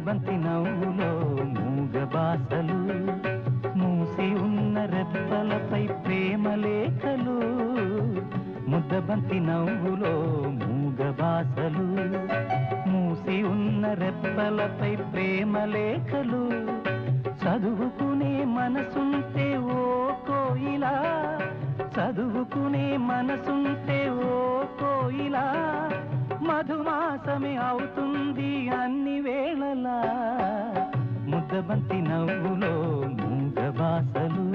ముద్దబంతి నవ్వులో మూగ బాసలు, మూసి ఉన్న రెప్పలపై ప్రేమ లేఖలు. ముద్దబంతి నవ్వులో మూగ బాసలు, మూసి ఉన్న రెప్పలపై ప్రేమ లేఖలు. చదువుకునే మనసుంటే ఓ కోయిలా, చదువుకునే మనసుంటే ఓ కోయిలా, మధుమాసమే అవుతుంది అన్ని వేళలా. ముద్దబంతి నవ్వులో మూగ బాసలు.